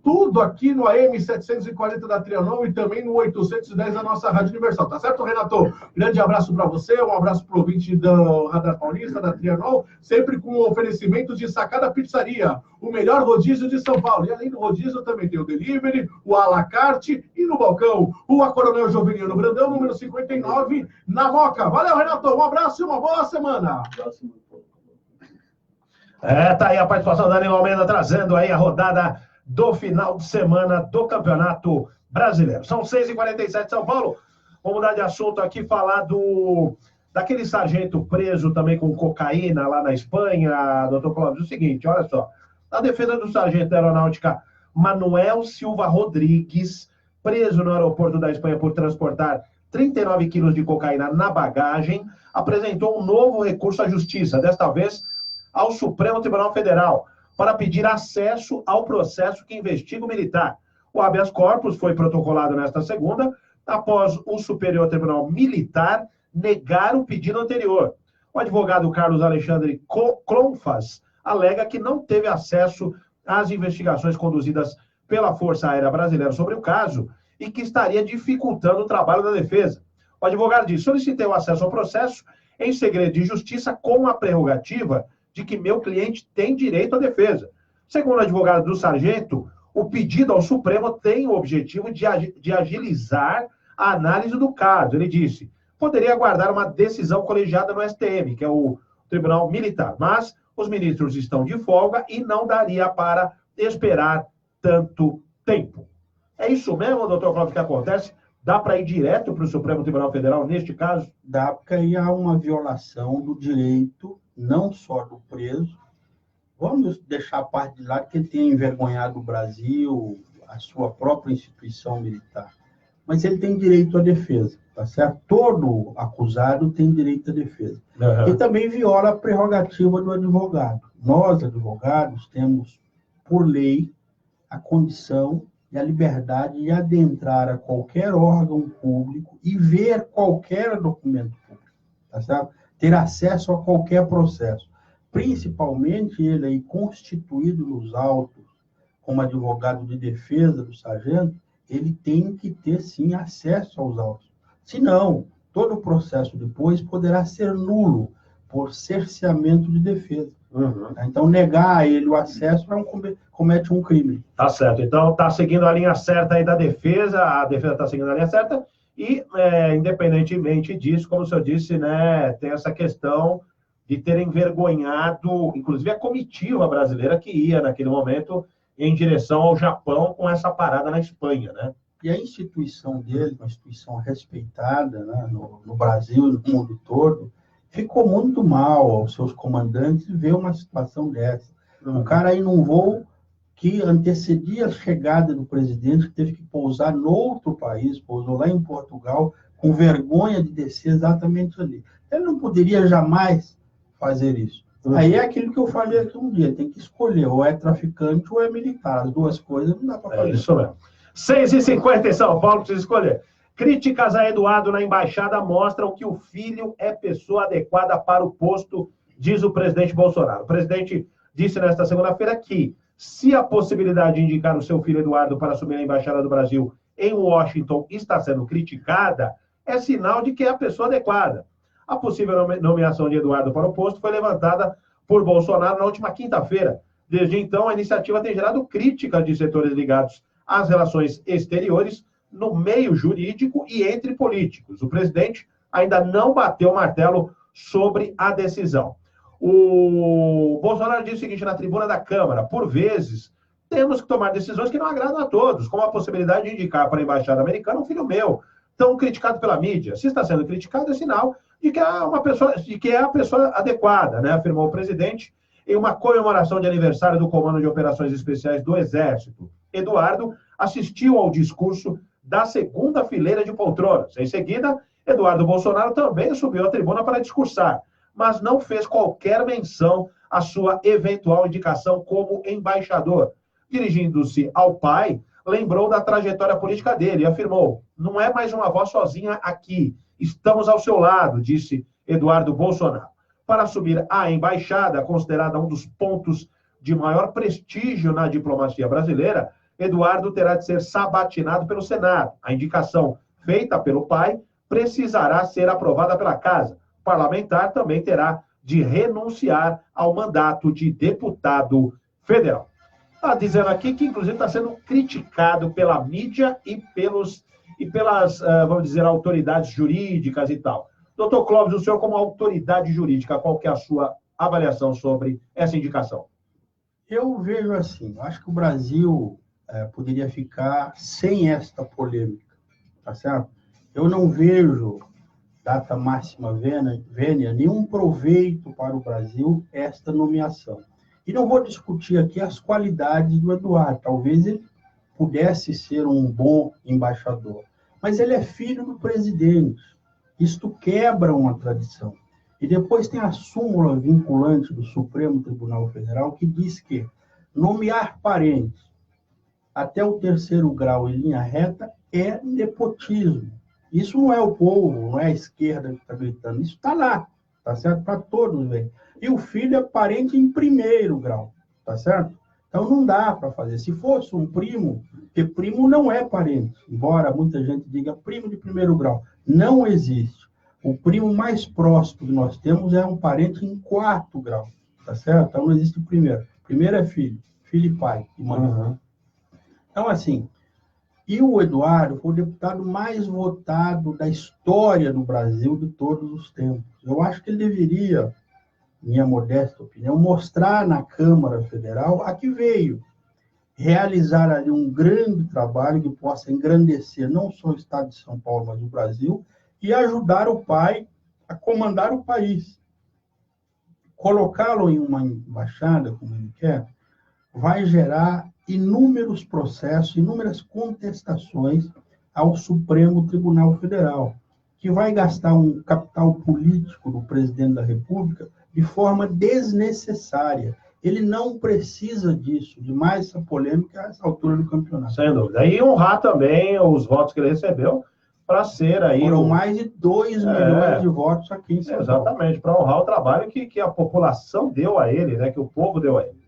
Tudo aqui no AM 740 da Trianon e também no 810 da nossa Rádio Universal. Tá certo, Renato? Grande abraço para você, um abraço para o ouvinte do Radar Paulista, da Trianon, sempre com o oferecimento de Sacada Pizzaria, o melhor rodízio de São Paulo. E além do rodízio, também tem o delivery, o à la carte e no balcão, Rua Coronel Jovelino Brandão, número 59, na Moca. Valeu, Renato, um abraço e uma boa semana. Tá aí a participação da Daniel Almeida, trazendo aí a rodada do final de semana do Campeonato Brasileiro. São 6h47, São Paulo. Vamos mudar de assunto aqui, falar daquele sargento preso também com cocaína lá na Espanha, doutor Cláudio. O seguinte, olha só. A defesa do sargento da Aeronáutica Manuel Silva Rodrigues, preso no aeroporto da Espanha por transportar 39 quilos de cocaína na bagagem, apresentou um novo recurso à Justiça, desta vez ao Supremo Tribunal Federal, para pedir acesso ao processo que investiga o militar. O habeas corpus foi protocolado nesta segunda, após o Superior Tribunal Militar negar o pedido anterior. O advogado Carlos Alexandre Clonfas alega que não teve acesso às investigações conduzidas pela Força Aérea Brasileira sobre o caso e que estaria dificultando o trabalho da defesa. O advogado diz: solicitei o acesso ao processo em segredo de justiça com a prerrogativa de que meu cliente tem direito à defesa. Segundo o advogado do sargento, o pedido ao Supremo tem o objetivo de agilizar a análise do caso. Ele disse: poderia aguardar uma decisão colegiada no STM, que é o Tribunal Militar, mas os ministros estão de folga e não daria para esperar tanto tempo. É isso mesmo, doutor Cláudio, que acontece? Dá para ir direto para o Supremo Tribunal Federal neste caso? Dá, porque aí há uma violação do direito, não só do preso. Vamos deixar a parte de lado que ele tenha envergonhado o Brasil, a sua própria instituição militar. Mas ele tem direito à defesa, tá certo? Todo acusado tem direito à defesa. Uhum. E também viola a prerrogativa do advogado. Nós, advogados, temos, por lei, a condição e a liberdade de adentrar a qualquer órgão público e ver qualquer documento público, tá certo? Ter acesso a qualquer processo. Principalmente ele aí constituído nos autos como advogado de defesa do sargento, ele tem que ter, sim, acesso aos autos. Senão, todo o processo depois poderá ser nulo, por cerceamento de defesa. Uhum. Então, negar a ele o acesso comete um crime. Tá certo. Então, está seguindo a linha certa aí da defesa, a defesa está seguindo a linha certa, e, independentemente disso, como o senhor disse, né, tem essa questão de ter envergonhado, inclusive, a comitiva brasileira que ia, naquele momento, em direção ao Japão com essa parada na Espanha, né? E a instituição dele, uma instituição respeitada, né, no Brasil e no mundo todo, ficou muito mal aos seus comandantes ver uma situação dessa. O cara aí num voo que antecedia a chegada do presidente, que teve que pousar no outro país, pousou lá em Portugal, com vergonha de descer exatamente ali. Ele não poderia jamais fazer isso. Aí é aquilo que eu falei aqui um dia, tem que escolher, ou é traficante ou é militar. As duas coisas não dá para fazer. É isso mesmo. 6h50 em São Paulo, precisa escolher. Críticas a Eduardo na embaixada mostram que o filho é pessoa adequada para o posto, diz o presidente Bolsonaro. O presidente disse nesta segunda-feira que, se a possibilidade de indicar o seu filho Eduardo para assumir a embaixada do Brasil em Washington está sendo criticada, é sinal de que é a pessoa adequada. A possível nomeação de Eduardo para o posto foi levantada por Bolsonaro na última quinta-feira. Desde então, a iniciativa tem gerado críticas de setores ligados às relações exteriores, no meio jurídico e entre políticos. O presidente ainda não bateu o martelo sobre a decisão. O Bolsonaro disse o seguinte na tribuna da Câmara: por vezes, temos que tomar decisões que não agradam a todos, como a possibilidade de indicar para a embaixada americana um filho meu, tão criticado pela mídia. Se está sendo criticado, é sinal de que é a pessoa adequada, né? Afirmou o presidente em uma comemoração de aniversário do Comando de Operações Especiais do Exército. Eduardo assistiu ao discurso da segunda fileira de poltronas. Em seguida, Eduardo Bolsonaro também subiu à tribuna para discursar, mas não fez qualquer menção à sua eventual indicação como embaixador. Dirigindo-se ao pai, lembrou da trajetória política dele e afirmou: não é mais uma voz sozinha aqui, estamos ao seu lado, disse Eduardo Bolsonaro. Para assumir a embaixada, considerada um dos pontos de maior prestígio na diplomacia brasileira, Eduardo terá de ser sabatinado pelo Senado. A indicação feita pelo pai precisará ser aprovada pela Casa. O parlamentar também terá de renunciar ao mandato de deputado federal. Está dizendo aqui que, inclusive, está sendo criticado pela mídia e pelas, vamos dizer, autoridades jurídicas e tal. Doutor Clóvis, o senhor como autoridade jurídica, qual que é a sua avaliação sobre essa indicação? Eu vejo assim, acho que o Brasil poderia ficar sem esta polêmica, tá certo? Eu não vejo, data máxima vênia, nenhum proveito para o Brasil esta nomeação. E não vou discutir aqui as qualidades do Eduardo, talvez ele pudesse ser um bom embaixador, mas ele é filho do presidente, isto quebra uma tradição. E depois tem a súmula vinculante do Supremo Tribunal Federal que diz que nomear parentes até o 3º grau em linha reta é nepotismo. Isso não é o povo, não é a esquerda que está gritando, isso está lá, tá certo? Para todos ver. E o filho é parente em 1º grau, tá certo? Então não dá para fazer. Se fosse um primo, porque primo não é parente, embora muita gente diga primo de 1º grau, não existe. O primo mais próximo que nós temos é um parente em 4º grau, tá certo? Então não existe primeiro. Primeiro é filho e pai e mãe. Uhum. Então, assim, e o Eduardo foi o deputado mais votado da história do Brasil de todos os tempos. Eu acho que ele deveria, minha modesta opinião, mostrar na Câmara Federal a que veio, realizar ali um grande trabalho que possa engrandecer não só o Estado de São Paulo, mas o Brasil, e ajudar o pai a comandar o país. Colocá-lo em uma embaixada, como ele quer, vai gerar inúmeros processos, inúmeras contestações ao Supremo Tribunal Federal, que vai gastar um capital político do presidente da República de forma desnecessária. Ele não precisa disso, de mais essa polêmica a essa altura do campeonato. Sem dúvida. E honrar também os votos que ele recebeu para ser aí... Foram mais de 2 milhões de votos aqui em São Paulo. Exatamente, para honrar o trabalho que a população deu a ele, né, que o povo deu a ele.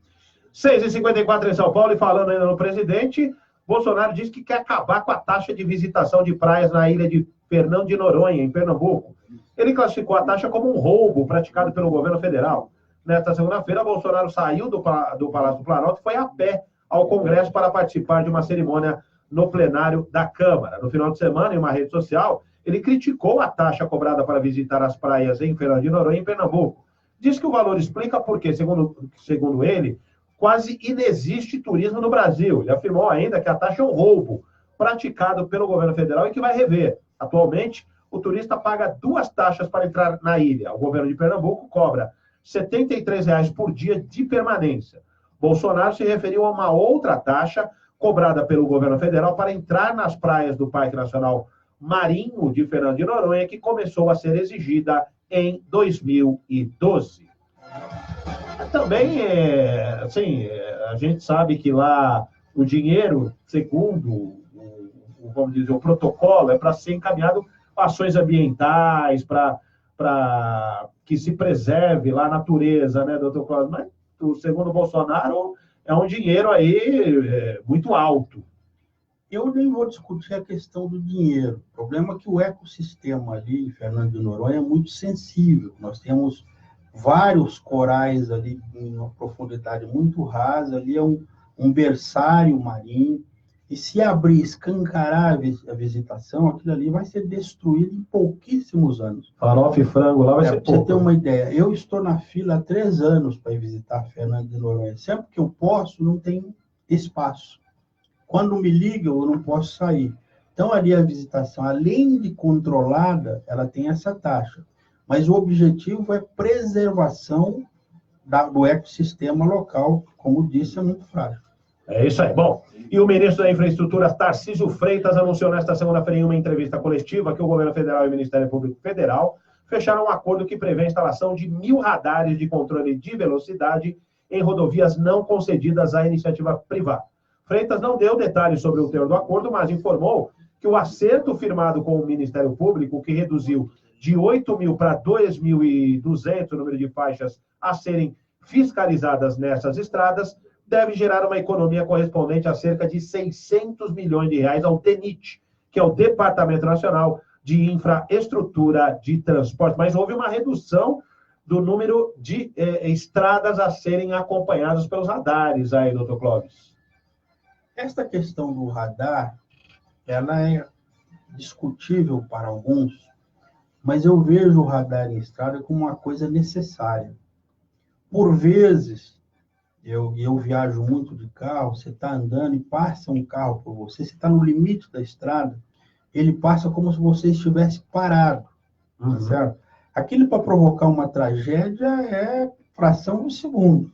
6h54 em São Paulo, e falando ainda no presidente, Bolsonaro disse que quer acabar com a taxa de visitação de praias na ilha de Fernando de Noronha, em Pernambuco. Ele classificou a taxa como um roubo praticado pelo governo federal. Nesta segunda-feira, Bolsonaro saiu do Palácio do Planalto e foi a pé ao Congresso para participar de uma cerimônia no plenário da Câmara. No final de semana, em uma rede social, ele criticou a taxa cobrada para visitar as praias em Fernando de Noronha, em Pernambuco. Diz que o valor explica porque, segundo ele, quase inexiste turismo no Brasil. Ele afirmou ainda que a taxa é um roubo praticado pelo governo federal e que vai rever. Atualmente, o turista paga 2 taxas para entrar na ilha. O governo de Pernambuco cobra R$ 73 por dia de permanência. Bolsonaro se referiu a uma outra taxa cobrada pelo governo federal para entrar nas praias do Parque Nacional Marinho de Fernando de Noronha, que começou a ser exigida em 2012. Também, a gente sabe que lá o dinheiro, segundo vamos dizer, o protocolo, é para ser encaminhado para ações ambientais, para que se preserve lá a natureza, né, doutor Cláudio? Mas, segundo o Bolsonaro, é um dinheiro aí muito alto. Eu nem vou discutir a questão do dinheiro. O problema é que o ecossistema ali em Fernando de Noronha é muito sensível. Nós temos vários corais ali em uma profundidade muito rasa, ali é um berçário marinho, e se abrir, escancarar a visitação, aquilo ali vai ser destruído em pouquíssimos anos. Farofa e frango lá vai ser pouco. Para você ter uma ideia, eu estou na fila há 3 anos para ir visitar Fernando de Noronha. Sempre que eu posso, não tem espaço. Quando me ligam, eu não posso sair. Então, ali a visitação, além de controlada, ela tem essa taxa. Mas o objetivo é preservação do ecossistema local, como disse, é muito frágil. É isso aí. Bom, e o ministro da Infraestrutura, Tarcísio Freitas, anunciou nesta segunda-feira em uma entrevista coletiva que o governo federal e o Ministério Público Federal fecharam um acordo que prevê a instalação de 1.000 radares de controle de velocidade em rodovias não concedidas à iniciativa privada. Freitas não deu detalhes sobre o teor do acordo, mas informou que o acerto firmado com o Ministério Público, que reduziu de 8.000 para 2.200 o número de faixas a serem fiscalizadas nessas estradas, deve gerar uma economia correspondente a cerca de 600 milhões de reais ao DENIT, que é o Departamento Nacional de Infraestrutura de Transporte. Mas houve uma redução do número de estradas a serem acompanhadas pelos radares aí, doutor Clóvis. Esta questão do radar, ela é discutível para alguns, mas eu vejo o radar em estrada como uma coisa necessária. Por vezes, eu viajo muito de carro, você está andando e passa um carro por você, você está no limite da estrada, ele passa como se você estivesse parado, tá certo? Aquilo para provocar uma tragédia é fração de segundo.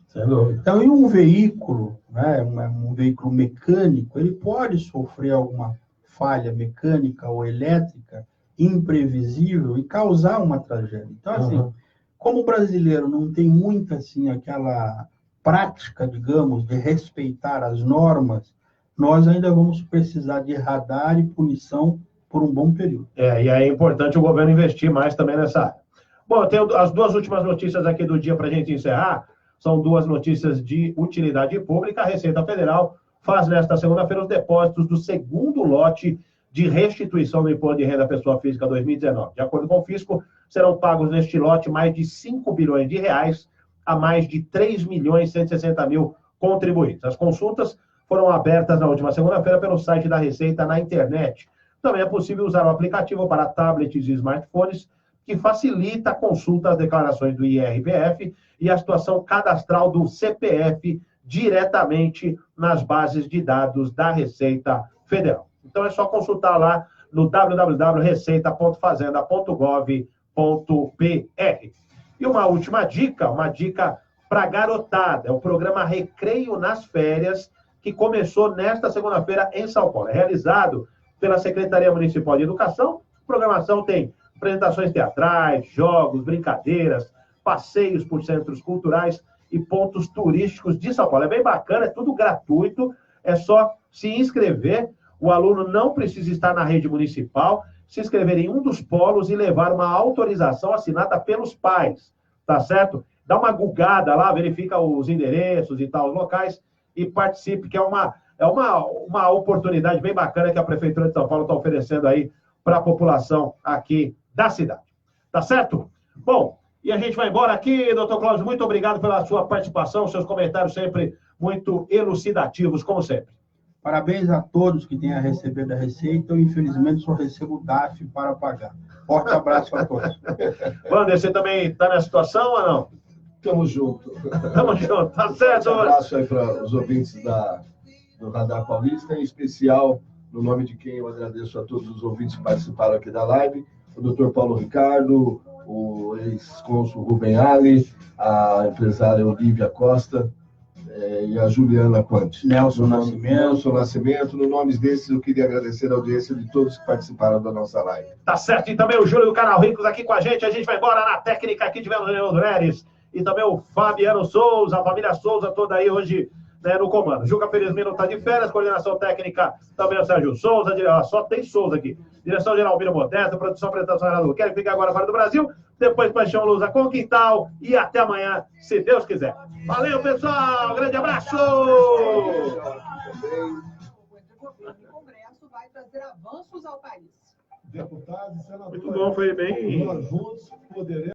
Então, em um veículo, né, um veículo mecânico, ele pode sofrer alguma falha mecânica ou elétrica imprevisível e causar uma tragédia. Então, assim, como o brasileiro não tem muito, assim, aquela prática, digamos, de respeitar as normas, nós ainda vamos precisar de radar e punição por um bom período. E aí é importante o governo investir mais também nessa área. Bom, eu tenho as 2 últimas notícias aqui do dia para a gente encerrar. São 2 notícias de utilidade pública. A Receita Federal faz nesta segunda-feira os depósitos do segundo lote de restituição do Imposto de Renda à Pessoa Física 2019. De acordo com o Fisco, serão pagos neste lote mais de 5 bilhões de reais a mais de 3.160.000 contribuintes. As consultas foram abertas na última segunda-feira pelo site da Receita na internet. Também é possível usar o aplicativo para tablets e smartphones, que facilita a consulta das declarações do IRPF e a situação cadastral do CPF diretamente nas bases de dados da Receita Federal. Então é só consultar lá no www.receita.fazenda.gov.br. E uma última dica, para a garotada, é o programa Recreio nas Férias, que começou nesta segunda-feira em São Paulo. É realizado pela Secretaria Municipal de Educação. A programação tem apresentações teatrais, jogos, brincadeiras, passeios por centros culturais e pontos turísticos de São Paulo. É bem bacana, é tudo gratuito, é só se inscrever. O aluno não precisa estar na rede municipal, se inscrever em um dos polos e levar uma autorização assinada pelos pais, tá certo? Dá uma gugada lá, verifica os endereços e tal, os locais, e participe, que é uma oportunidade bem bacana que a Prefeitura de São Paulo está oferecendo aí para a população aqui da cidade. Tá certo? Bom, e a gente vai embora aqui, doutor Cláudio, muito obrigado pela sua participação, seus comentários sempre muito elucidativos, como sempre. Parabéns a todos que têm a receber da Receita. Eu, infelizmente, só recebo o DAF para pagar. Forte abraço a todos. Wander, você também está nessa situação ou não? Tamo junto. Tamo junto, tá certo? Um abraço aí para os ouvintes do Radar Paulista, em especial, no nome de quem eu agradeço a todos os ouvintes que participaram aqui da live, o Dr. Paulo Ricardo, o ex-cônsul Rubem Ali, a empresária Olívia Costa, e a Juliana Quante. Nelson Nascimento. No nome desses, eu queria agradecer a audiência de todos que participaram da nossa live. Tá certo, e também o Júlio do Canal Ricos aqui com a gente vai embora na técnica, aqui tivemos o Leandro Neres, e também o Fabiano Souza, a família Souza toda aí hoje, né, no comando. Juca Peresmino está de férias, coordenação técnica também o Sérgio Souza, só tem Souza aqui. Direção geral Miro Modesto, produção apresentação Renato Quero, fica agora fora do Brasil, depois Paixão Lusa com Quintal, e até amanhã, se Deus quiser. Valeu, pessoal, grande abraço! O Congresso vai trazer avanços ao país. Deputados e senadores. Muito bom, foi bem... Nós juntos poderemos